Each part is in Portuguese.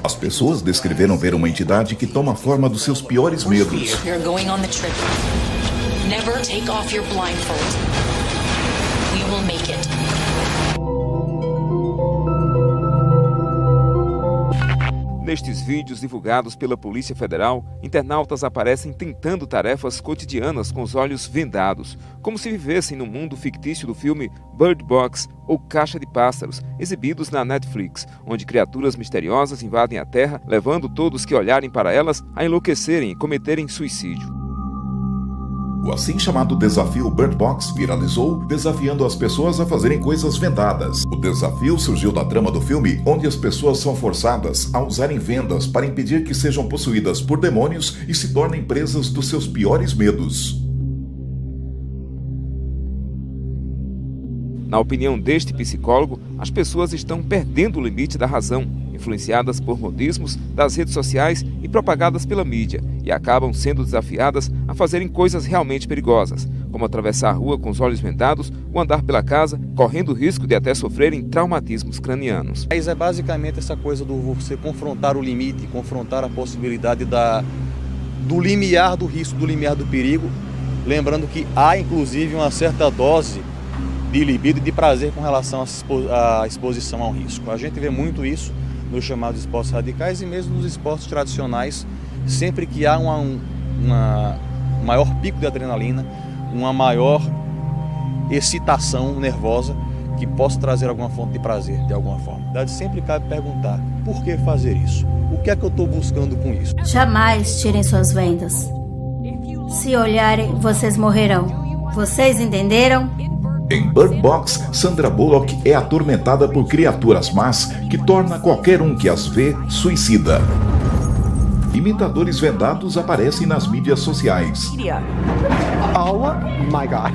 As pessoas descreveram ver uma entidade que toma a forma dos seus piores medos. You're going on the trip. Never take off your blindfold. We will make it. Nestes vídeos divulgados pela Polícia Federal, internautas aparecem tentando tarefas cotidianas com os olhos vendados, como se vivessem no mundo fictício do filme Bird Box ou Caixa de Pássaros, exibidos na Netflix, onde criaturas misteriosas invadem a Terra, levando todos que olharem para elas a enlouquecerem e cometerem suicídio. O assim chamado desafio Bird Box viralizou, desafiando as pessoas a fazerem coisas vendadas. O desafio surgiu da trama do filme, onde as pessoas são forçadas a usarem vendas para impedir que sejam possuídas por demônios e se tornem presas dos seus piores medos. Na opinião deste psicólogo, as pessoas estão perdendo o limite da razão, influenciadas por modismos das redes sociais e propagadas pela mídia, e acabam sendo desafiadas a fazerem coisas realmente perigosas, como atravessar a rua com os olhos vendados ou andar pela casa, correndo o risco de até sofrerem traumatismos cranianos. É basicamente essa coisa do você confrontar o limite, confrontar a possibilidade do limiar do risco, do limiar do perigo, lembrando que há inclusive uma certa dose de libido e de prazer com relação à exposição ao risco. A gente vê muito isso nos chamados esportes radicais e mesmo nos esportes tradicionais, sempre que há um maior pico de adrenalina, uma maior excitação nervosa que possa trazer alguma fonte de prazer, de alguma forma. Sempre cabe perguntar, por que fazer isso? O que é que eu estou buscando com isso? Jamais tirem suas vendas. Se olharem, vocês morrerão. Vocês entenderam? Em Bird Box, Sandra Bullock é atormentada por criaturas más que torna qualquer um que as vê suicida. Imitadores vendados aparecem nas mídias sociais. Oh my God.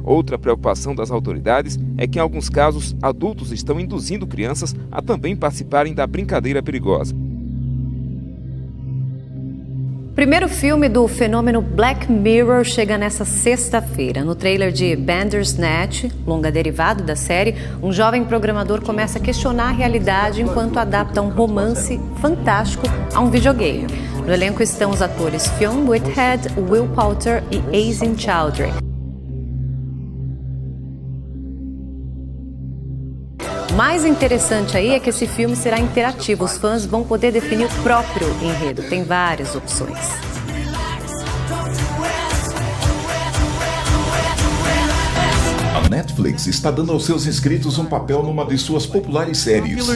Outra preocupação das autoridades é que, em alguns casos, adultos estão induzindo crianças a também participarem da brincadeira perigosa. O primeiro filme do fenômeno Black Mirror chega nesta sexta-feira. No trailer de Bandersnatch, longa derivado da série, um jovem programador começa a questionar a realidade enquanto adapta um romance fantástico a um videogame. No elenco estão os atores Fionn Whithead, Will Poulter e Aisin Chowdhury. O mais interessante aí é que esse filme será interativo. Os fãs vão poder definir o próprio enredo. Tem várias opções. A Netflix está dando aos seus inscritos um papel numa de suas populares séries.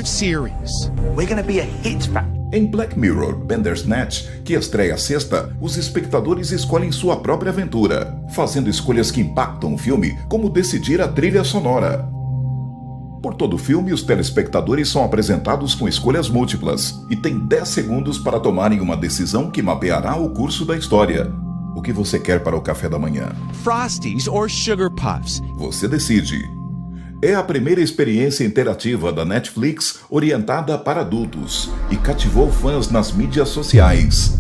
Em Black Mirror Bandersnatch, que estreia sexta, os espectadores escolhem sua própria aventura, fazendo escolhas que impactam o filme, como decidir a trilha sonora. Por todo o filme, os telespectadores são apresentados com escolhas múltiplas e têm 10 segundos para tomarem uma decisão que mapeará o curso da história. O que você quer para o café da manhã? Frosties or Sugar Puffs? Você decide. É a primeira experiência interativa da Netflix orientada para adultos e cativou fãs nas mídias sociais.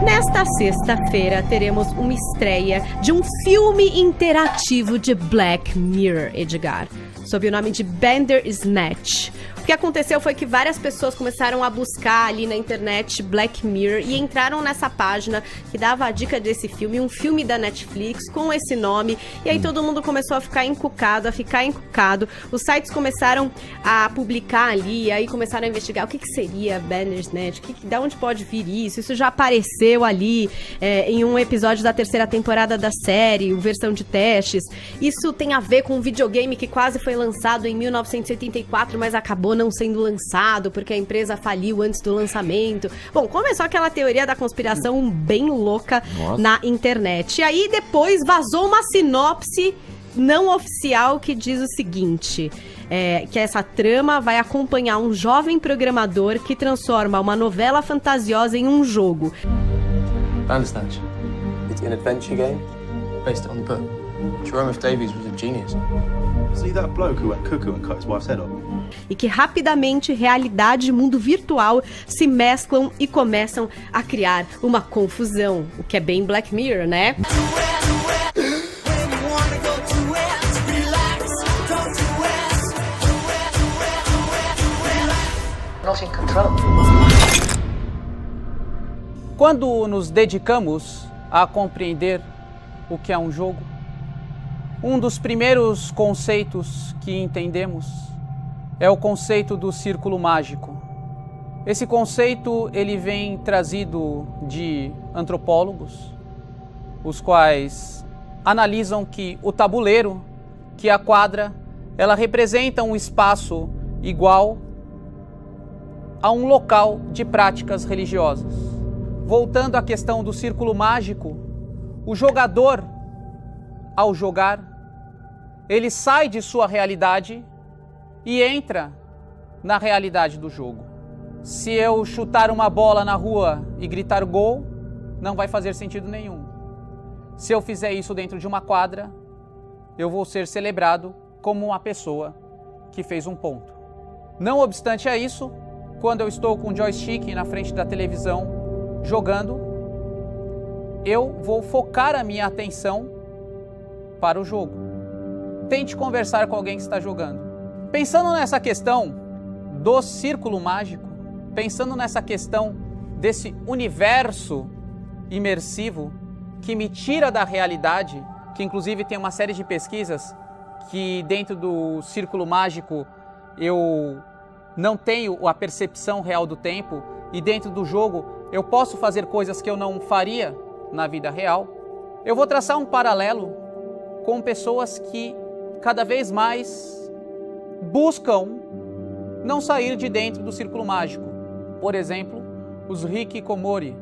Nesta sexta-feira teremos uma estreia de um filme interativo de Black Mirror, Edgar, sob o nome de Bandersnatch. O que aconteceu foi que várias pessoas começaram a buscar ali na internet Black Mirror e entraram nessa página que dava a dica desse filme, um filme da Netflix com esse nome, e aí todo mundo começou a ficar encucado. Os sites começaram a publicar ali, aí começaram a investigar o que seria Bandersnatch, de onde pode vir isso. Isso já apareceu ali em um episódio da 3ª temporada da série, versão de testes. Isso tem a ver com um videogame que quase foi lançado em 1984, mas acabou não sendo lançado porque a empresa faliu antes do lançamento. Bom, começou aquela teoria da conspiração bem louca na internet. E aí depois vazou uma sinopse não oficial que diz o seguinte, que essa trama vai acompanhar um jovem programador que transforma uma novela fantasiosa em um jogo. Bandersnatch. It's an adventure game based on the book. Jerome F. Davies was a genius. See that bloke who went cuckoo and cut his wife's head off? E que rapidamente realidade e mundo virtual se mesclam e começam a criar uma confusão, o que é bem Black Mirror, né? Not in control. Quando nos dedicamos a compreender o que é um jogo, um dos primeiros conceitos que entendemos é o conceito do círculo mágico. Esse conceito ele vem trazido de antropólogos, os quais analisam que o tabuleiro, que a quadra, ela representa um espaço igual a um local de práticas religiosas. Voltando à questão do círculo mágico, o jogador, ao jogar, ele sai de sua realidade e entra na realidade do jogo. Se eu chutar uma bola na rua e gritar gol, não vai fazer sentido nenhum. Se eu fizer isso dentro de uma quadra, eu vou ser celebrado como uma pessoa que fez um ponto. Não obstante a isso, quando eu estou com o joystick na frente da televisão jogando, eu vou focar a minha atenção para o jogo. Tente conversar com alguém que está jogando. Pensando nessa questão do círculo mágico, pensando nessa questão desse universo imersivo que me tira da realidade, que inclusive tem uma série de pesquisas que dentro do círculo mágico eu não tenho a percepção real do tempo e dentro do jogo eu posso fazer coisas que eu não faria na vida real. Eu vou traçar um paralelo com pessoas que cada vez mais buscam não sair de dentro do círculo mágico. Por exemplo, os hikikomori,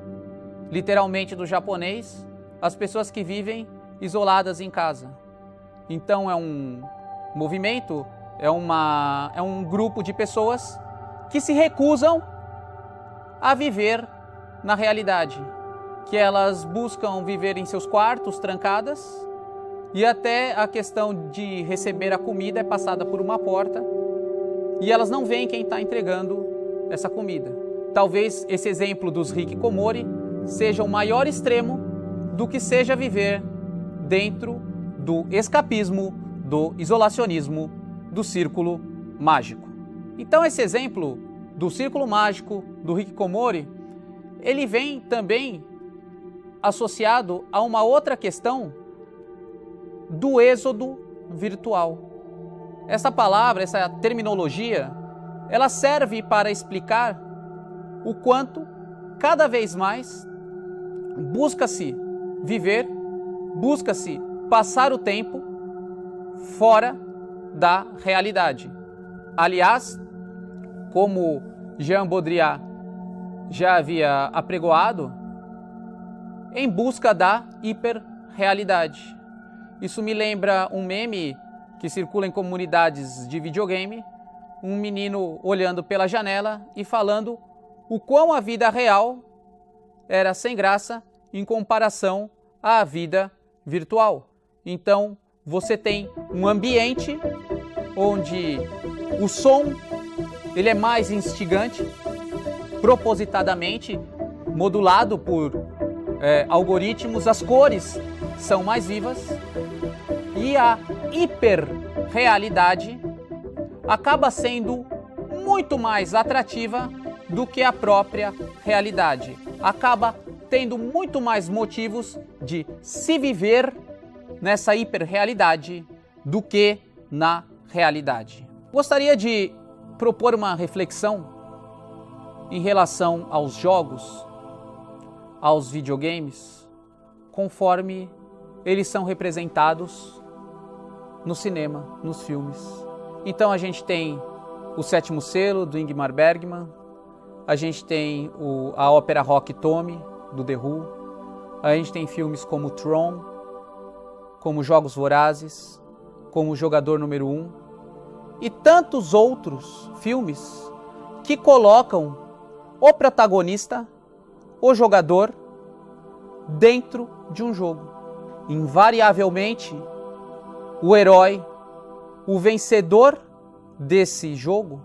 literalmente do japonês, as pessoas que vivem isoladas em casa. Então é um movimento, é um grupo de pessoas que se recusam a viver na realidade, que elas buscam viver em seus quartos, trancadas, e até a questão de receber a comida é passada por uma porta, e elas não veem quem está entregando essa comida. Talvez esse exemplo dos hikikomori seja o maior extremo do que seja viver dentro do escapismo, do isolacionismo, do círculo mágico. Então esse exemplo do círculo mágico, do hikikomori, ele vem também associado a uma outra questão do êxodo virtual. Essa palavra, essa terminologia, ela serve para explicar o quanto cada vez mais busca-se viver, busca-se passar o tempo fora da realidade. Aliás, como Jean Baudrillard já havia apregoado, em busca da hiperrealidade. Isso me lembra um meme que circula em comunidades de videogame, um menino olhando pela janela e falando o quão a vida real era sem graça em comparação à vida virtual. Então, você tem um ambiente onde o som ele é mais instigante, propositadamente modulado por algoritmos, as cores são mais vivas e a hiperrealidade acaba sendo muito mais atrativa do que a própria realidade. Acaba tendo muito mais motivos de se viver nessa hiperrealidade do que na realidade. Gostaria de propor uma reflexão em relação aos jogos, aos videogames, conforme eles são representados no cinema, nos filmes. Então a gente tem O Sétimo Selo, do Ingmar Bergman, a gente tem a ópera rock Tommy, do The Who, a gente tem filmes como Tron, como Jogos Vorazes, como Jogador Número 1, e tantos outros filmes que colocam o protagonista, o jogador, dentro de um jogo. Invariavelmente, o herói, o vencedor desse jogo,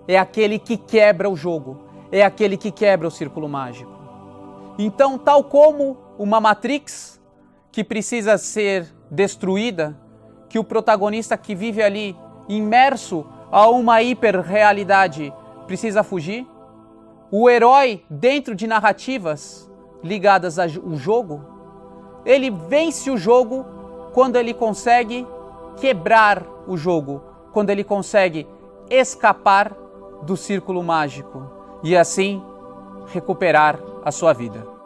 é aquele que quebra o jogo, é aquele que quebra o círculo mágico. Então, tal como uma Matrix que precisa ser destruída, que o protagonista que vive ali imerso a uma hiperrealidade precisa fugir, o herói, dentro de narrativas ligadas ao jogo, ele vence o jogo quando ele consegue quebrar o jogo, quando ele consegue escapar do círculo mágico e assim recuperar a sua vida.